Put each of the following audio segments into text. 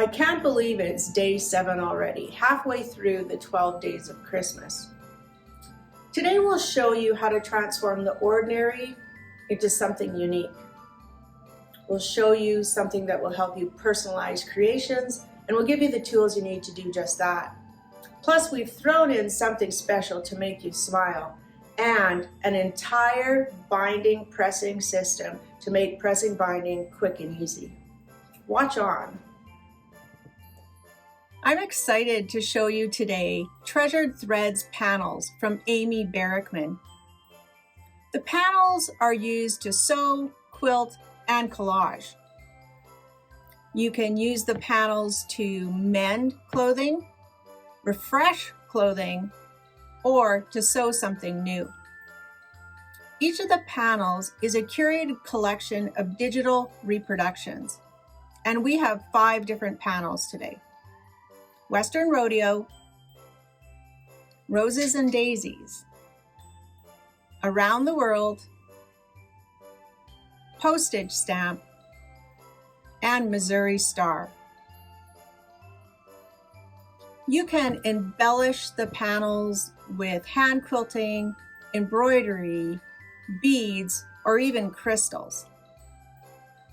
I can't believe it's day 7 already, halfway through the 12 days of Christmas. Today we'll show you how to transform the ordinary into something unique. We'll show you something that will help you personalize creations, and we'll give you the tools you need to do just that. Plus, we've thrown in something special to make you smile, and an entire binding pressing system to make pressing binding quick and easy. Watch on. I'm excited to show you today Treasured Threads panels from Amy Barrickman. The panels are used to sew, quilt, and collage. You can use the panels to mend clothing, refresh clothing, or to sew something new. Each of the panels is a curated collection of digital reproductions, and we have 5 different panels today. Western Rodeo, Roses and Daisies, Around the World, Postage Stamp, and Missouri Star. You can embellish the panels with hand quilting, embroidery, beads, or even crystals.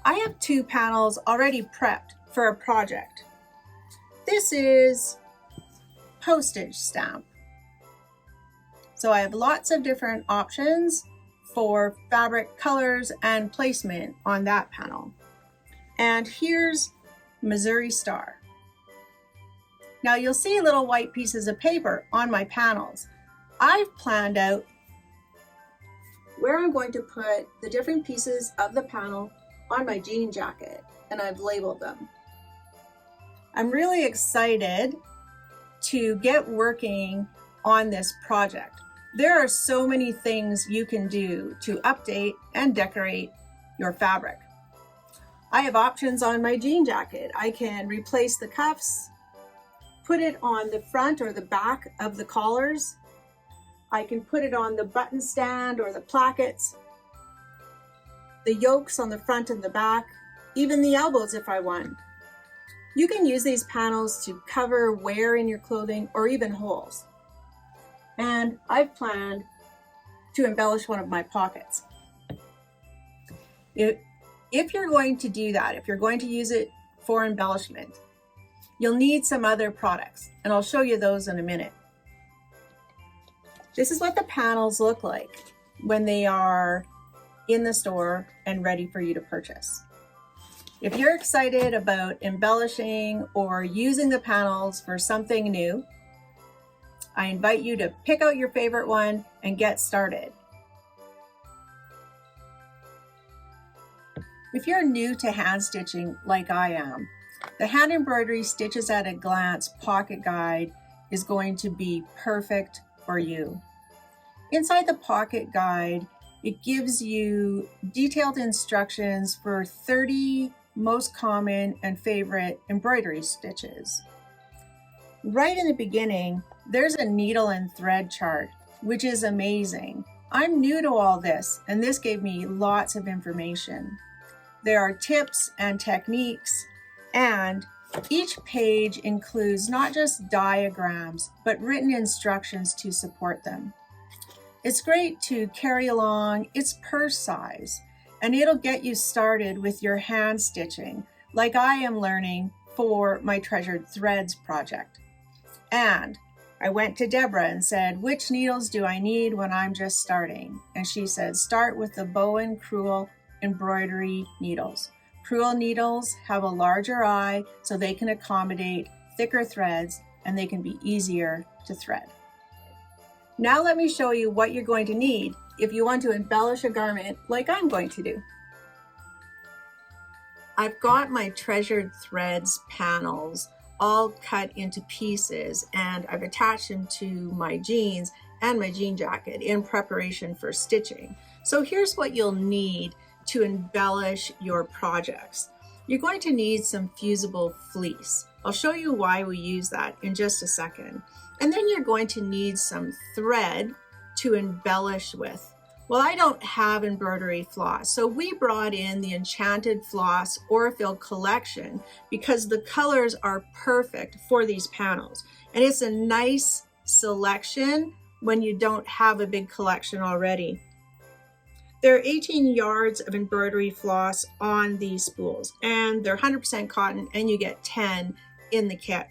I have 2 panels already prepped for a project. This is postage stamp. So I have lots of different options for fabric colors and placement on that panel. And here's Missouri Star. Now you'll see little white pieces of paper on my panels. I've planned out where I'm going to put the different pieces of the panel on my jean jacket, and I've labeled them. I'm really excited to get working on this project. There are so many things you can do to update and decorate your fabric. I have options on my jean jacket. I can replace the cuffs, put it on the front or the back of the collars. I can put it on the button stand or the plackets, the yokes on the front and the back, even the elbows if I want. You can use these panels to cover wear in your clothing or even holes. And I've planned to embellish one of my pockets. If you're going to do that, if you're going to use it for embellishment, you'll need some other products, and I'll show you those in a minute. This is what the panels look like when they are in the store and ready for you to purchase. If you're excited about embellishing or using the panels for something new, I invite you to pick out your favorite one and get started. If you're new to hand stitching like I am, the Hand Embroidery Stitches at a Glance pocket guide is going to be perfect for you. Inside the pocket guide, it gives you detailed instructions for 30 most common and favorite embroidery stitches. Right in the beginning, there's a needle and thread chart, which is amazing. I'm new to all this, and this gave me lots of information. There are tips and techniques, and each page includes not just diagrams, but written instructions to support them. It's great to carry along. It's purse size, and it'll get you started with your hand stitching, like I am learning for my Treasured Threads project. And I went to Deborah and said, which needles do I need when I'm just starting? And she said, start with the Bohin Crewel embroidery needles. Crewel needles have a larger eye, so they can accommodate thicker threads, and they can be easier to thread. Now let me show you what you're going to need if you want to embellish a garment like I'm going to do. I've got my Treasured Threads panels all cut into pieces, and I've attached them to my jeans and my jean jacket in preparation for stitching. So here's what you'll need to embellish your projects. You're going to need some Fusible Fleece. I'll show you why we use that in just a second. And then you're going to need some thread to embellish with. Well, I don't have embroidery floss, so we brought in the Enchanted Floss Aurifil collection because the colors are perfect for these panels. And it's a nice selection when you don't have a big collection already. There are 18 yards of embroidery floss on these spools, and they're 100% cotton, and you get 10 in the kit.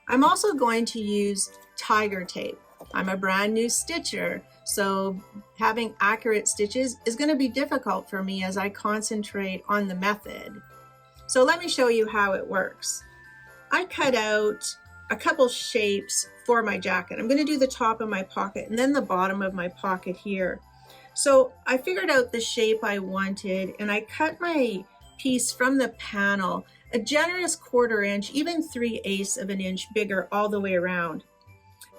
I'm also going to use tiger tape. I'm a brand new stitcher, so having accurate stitches is going to be difficult for me as I concentrate on the method. So let me show you how it works. I cut out a couple shapes for my jacket. I'm going to do the top of my pocket and then the bottom of my pocket here. So I figured out the shape I wanted, and I cut my piece from the panel a generous 1/4 inch, even 3/8 of an inch bigger all the way around.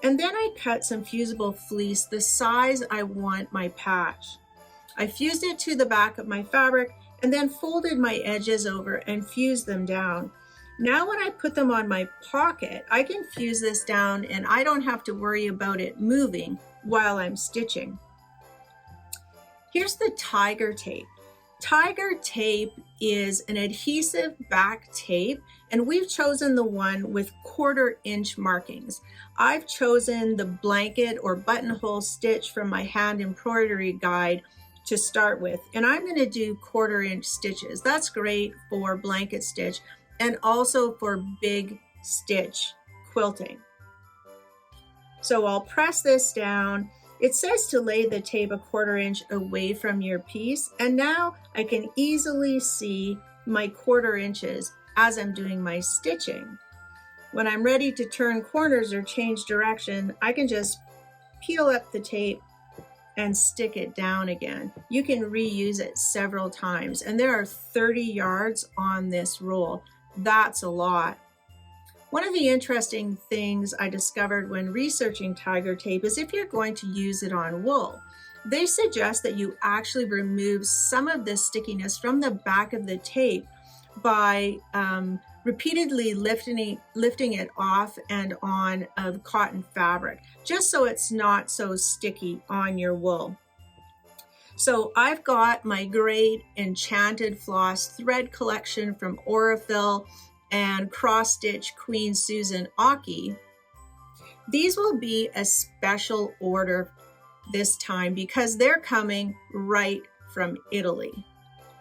And then I cut some fusible fleece the size I want my patch. I fused it to the back of my fabric and then folded my edges over and fused them down. Now when I put them on my pocket, I can fuse this down and I don't have to worry about it moving while I'm stitching. Here's the tiger tape. Tiger tape is an adhesive back tape, and we've chosen the one with 1/4 inch markings. I've chosen the blanket or buttonhole stitch from my hand embroidery guide to start with, and I'm going to do 1/4 inch stitches. That's great for blanket stitch and also for big stitch quilting. So I'll press this down. It says to lay the tape a 1/4 inch away from your piece, and now I can easily see my 1/4 inches as I'm doing my stitching. When I'm ready to turn corners or change direction, I can just peel up the tape and stick it down again. You can reuse it several times, and there are 30 yards on this roll. That's a lot. One of the interesting things I discovered when researching tiger tape is if you're going to use it on wool, they suggest that you actually remove some of the stickiness from the back of the tape by repeatedly lifting it off and on of cotton fabric, just so it's not so sticky on your wool. So I've got my great Enchanted Floss thread collection from Aurifil and Cross Stitch Queen Susan Aki. These will be a special order this time because they're coming right from Italy.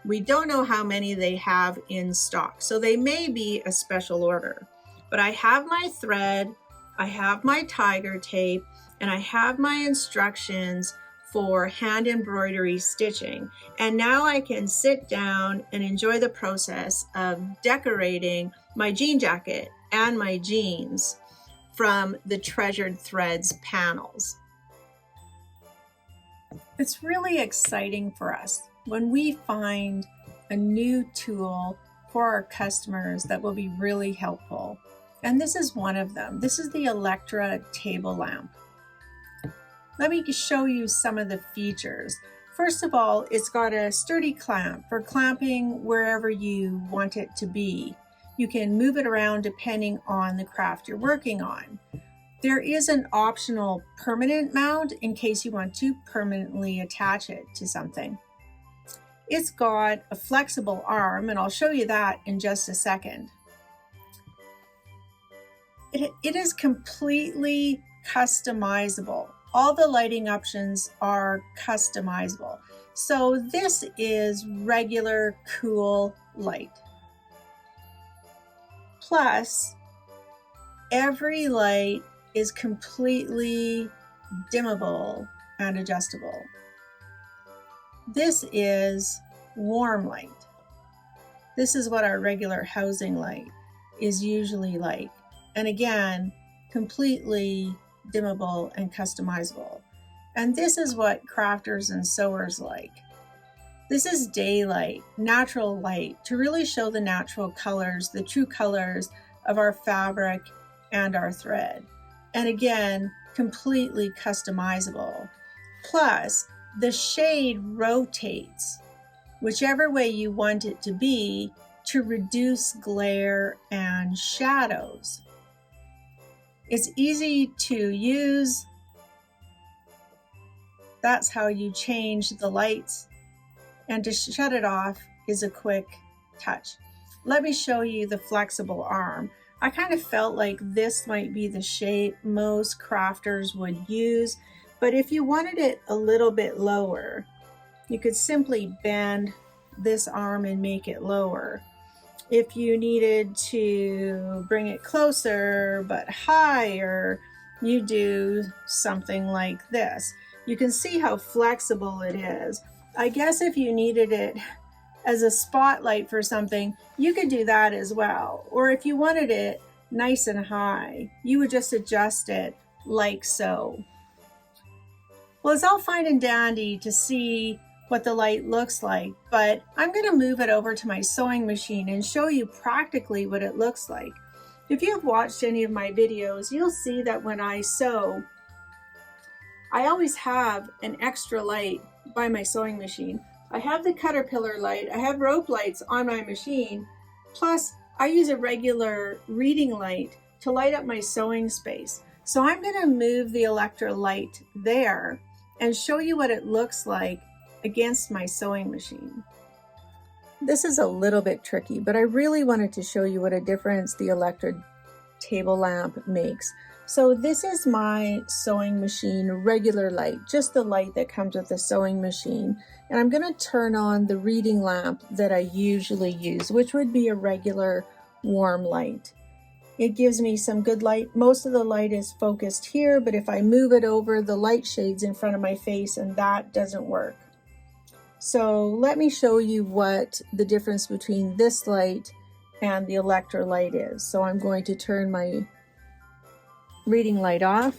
We don't know how many they have in stock, so they may be a special order. But I have my thread, I have my tiger tape, and I have my instructions for hand embroidery stitching. And now I can sit down and enjoy the process of decorating my jean jacket and my jeans from the Treasured Threads panels. It's really exciting for us when we find a new tool for our customers that will be really helpful. And this is one of them. This is the Electra table lamp. Let me show you some of the features. First of all, it's got a sturdy clamp for clamping wherever you want it to be. You can move it around depending on the craft you're working on. There is an optional permanent mount in case you want to permanently attach it to something. It's got a flexible arm, and I'll show you that in just a second. It is completely customizable. All the lighting options are customizable. So this is regular cool light. Plus, every light is completely dimmable and adjustable. This is warm light. This is what our regular housing light is usually like. And again, completely dimmable and customizable. And this is what crafters and sewers like. This is daylight, natural light, to really show the natural colors, the true colors of our fabric and our thread. And again, completely customizable. Plus, the shade rotates whichever way you want it to be to reduce glare and shadows. It's easy to use, That's how you change the lights, and to shut it off is a quick touch. Let me show you the flexible arm. I kind of felt like this might be the shape most crafters would use, but if you wanted it a little bit lower, you could simply bend this arm and make it lower. If you needed to bring it closer but higher, you do something like this. You can see how flexible it is. I guess if you needed it as a spotlight for something, you could do that as well. Or if you wanted it nice and high, you would just adjust it like so. Well, it's all fine and dandy to see what the light looks like, but I'm going to move it over to my sewing machine and show you practically what it looks like. If you have watched any of my videos, you'll see that when I sew, I always have an extra light by my sewing machine. I have the caterpillar light, I have rope lights on my machine, plus I use a regular reading light to light up my sewing space. So I'm going to move the Electra light there and show you what it looks like against my sewing machine. This is a little bit tricky, but I really wanted to show you what a difference the Electra table lamp makes. So this is my sewing machine regular light, just the light that comes with the sewing machine. And I'm going to turn on the reading lamp that I usually use, which would be a regular warm light. It gives me some good light. Most of the light is focused here, but if I move it over, the light shades in front of my face and that doesn't work. So let me show you what the difference between this light and the Electra light is. So I'm going to turn my reading light off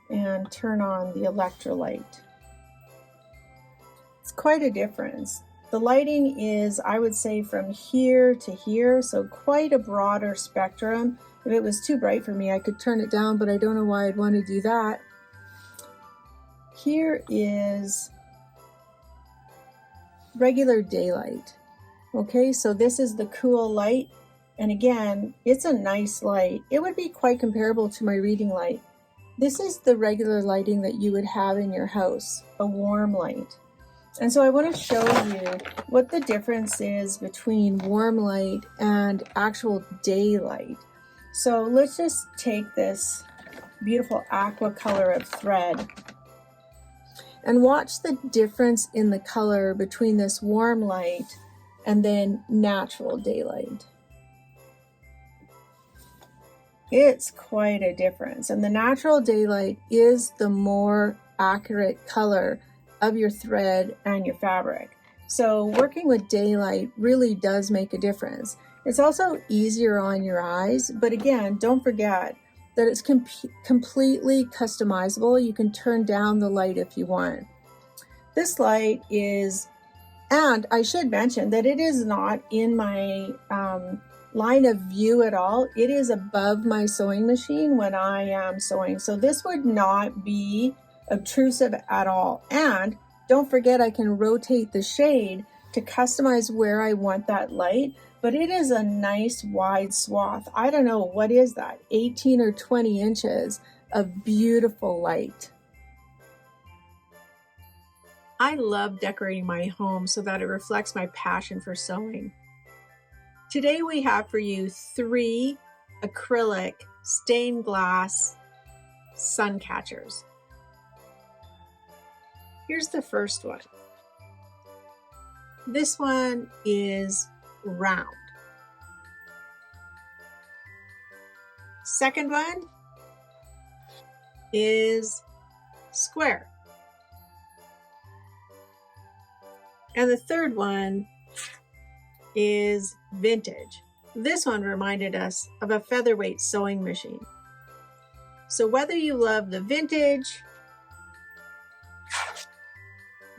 and turn on the Electra light. It's quite a difference. The lighting is, I would say, from here to here, so quite a broader spectrum. If it was too bright for me, I could turn it down, but I don't know why I'd want to do that. Here is regular daylight. Okay, so this is the Crewel light, and again, it's a nice light. It would be quite comparable to my reading light. This is the regular lighting that you would have in your house, a warm light. And so I want to show you what the difference is between warm light and actual daylight. So let's just take this beautiful aqua color of thread and watch the difference in the color between this warm light and then natural daylight. It's quite a difference, and the natural daylight is the more accurate color of your thread and your fabric. So working with daylight really does make a difference. It's also easier on your eyes, but again, don't forget that it's completely customizable. You can turn down the light if you want. This light is, and I should mention that it is not in my line of view at all. It is above my sewing machine when I am sewing. So this would not be obtrusive at all. And don't forget, I can rotate the shade to customize where I want that light, but it is a nice wide swath. I don't know, what is that? 18 or 20 inches of beautiful light. I love decorating my home so that it reflects my passion for sewing. Today we have for you 3 acrylic stained glass sun catchers. Here's the first one. This one is round. Second one is square. And the third one is vintage. This one reminded us of a featherweight sewing machine. So whether you love the vintage,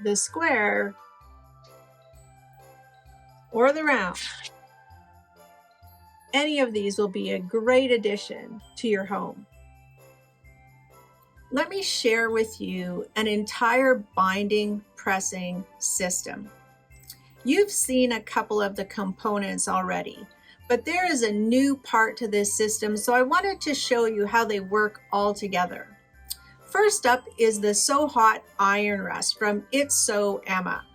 the square, or the round, any of these will be a great addition to your home. Let me share with you an entire binding pressing system. You've seen a couple of the components already, but there is a new part to this system, so I wanted to show you how they work all together. First up is the So Hot Iron Rest from It's So Emma.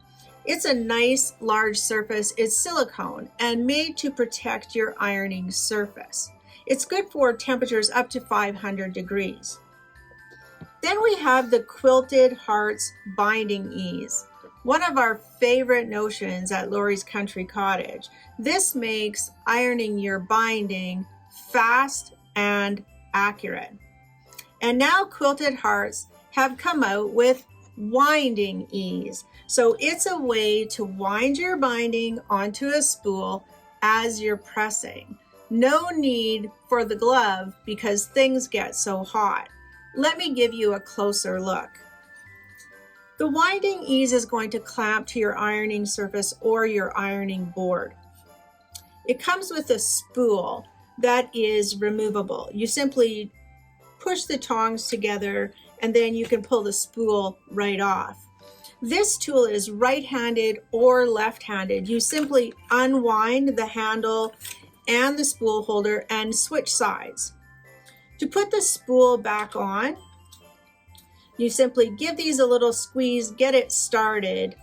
It's a nice large surface. It's silicone and made to protect your ironing surface. It's good for temperatures up to 500 degrees. Then we have the Quilted Hearts Binding Ease, one of our favorite notions at Lori's Country Cottage. This makes ironing your binding fast and accurate. And now Quilted Hearts have come out with Winding Ease. So it's a way to wind your binding onto a spool as you're pressing. No need for the glove because things get so hot. Let me give you a closer look. The Winding Ease is going to clamp to your ironing surface or your ironing board. It comes with a spool that is removable. You simply push the tongs together and then you can pull the spool right off. This tool is right-handed or left-handed. You simply unwind the handle and the spool holder and switch sides. To put the spool back on, you simply give these a little squeeze, get it started,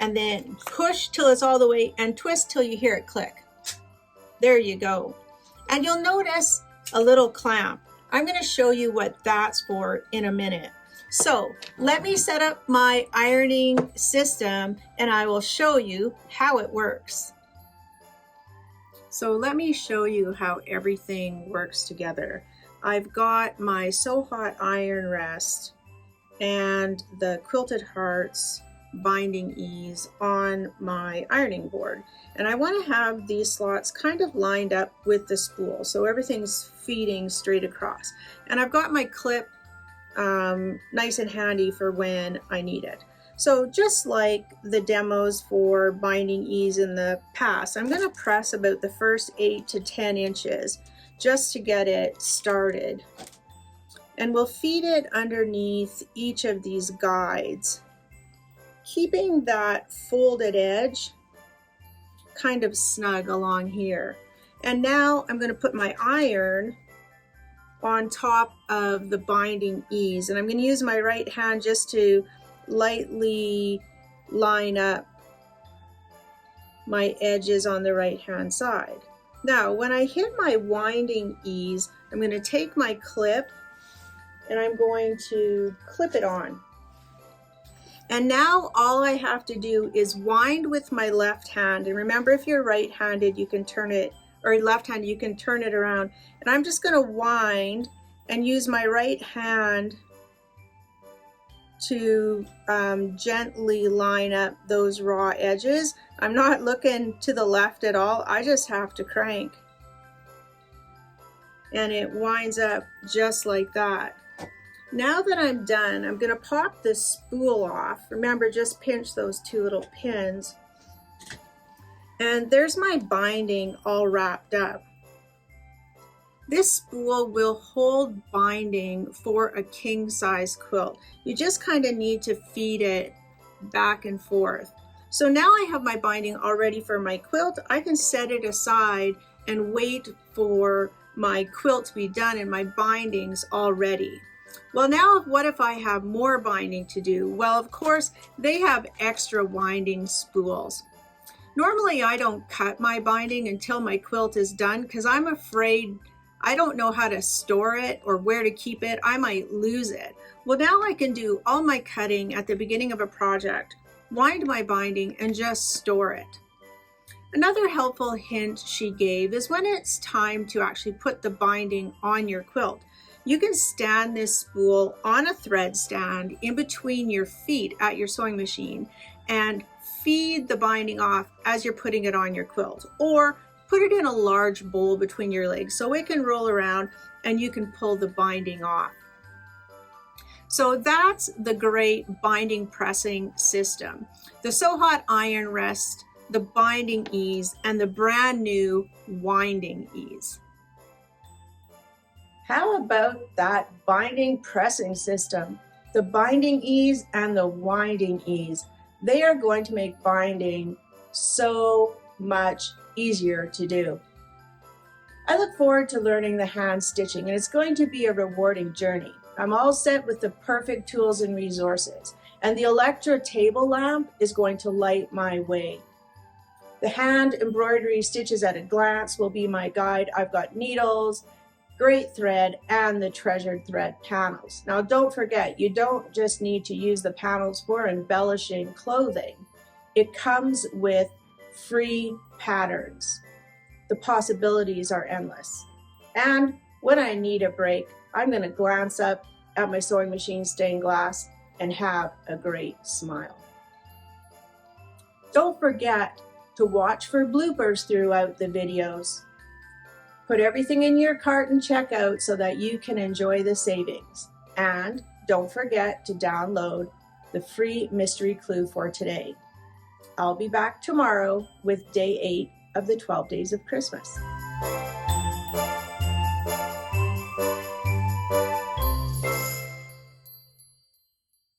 and then push till it's all the way and twist till you hear it click. There you go. And you'll notice a little clamp. I'm going to show you what that's for in a minute. So let me set up my ironing system and I will show you how it works. So let me show you how everything works together. I've got my So Hot Iron Rest and the Quilted Hearts Binding Ease on my ironing board. And I want to have these slots kind of lined up with the spool so everything's feeding straight across. And I've got my clip nice and handy for when I need it. So just like the demos for Binding Ease in the past, I'm going to press about the first 8 to 10 inches just to get it started. And we'll feed it underneath each of these guides, keeping that folded edge kind of snug along here. And now I'm going to put my iron on top of the Binding Ease, and I'm going to use my right hand just to lightly line up my edges on the right hand side. Now when I hit my Winding Ease, I'm going to take my clip and I'm going to clip it on. And now all I have to do is wind with my left hand. And remember, if you're right-handed, you can turn it, or left-handed, you can turn it around. And I'm just going to wind and use my right hand to gently line up those raw edges. I'm not looking to the left at all. I just have to crank. And it winds up just like that. Now that I'm done, I'm going to pop this spool off. Remember, just pinch those two little pins. And there's my binding all wrapped up. This spool will hold binding for a king-size quilt. You just kind of need to feed it back and forth. So now I have my binding all ready for my quilt. I can set it aside and wait for my quilt to be done and my bindings all ready. Well, now what if I have more binding to do? Well, of course, they have extra winding spools. Normally, I don't cut my binding until my quilt is done because I'm afraid I don't know how to store it or where to keep it. I might lose it. Well, now I can do all my cutting at the beginning of a project, wind my binding, and just store it. Another helpful hint she gave is when it's time to actually put the binding on your quilt. You can stand this spool on a thread stand in between your feet at your sewing machine and feed the binding off as you're putting it on your quilt, or put it in a large bowl between your legs so it can roll around and you can pull the binding off. So that's the great binding pressing system. The So Hot Iron Rest, the Binding Ease, and the brand new Winding Ease. How about that binding pressing system? The Binding Ease and the Winding Ease. They are going to make binding so much easier to do. I look forward to learning the hand stitching, and it's going to be a rewarding journey. I'm all set with the perfect tools and resources. And the Electra table lamp is going to light my way. The hand embroidery stitches at a glance will be my guide. I've got needles, great thread, and the treasured thread panels. Now don't forget, you don't just need to use the panels for embellishing clothing. It comes with free patterns. The possibilities are endless. And when I need a break, I'm going to glance up at my sewing machine stained glass and have a great smile. Don't forget to watch for bloopers throughout the videos. Put everything in your cart and checkout so that you can enjoy the savings. And don't forget to download the free mystery clue for today. I'll be back tomorrow with day 8 of the 12 Days of Christmas.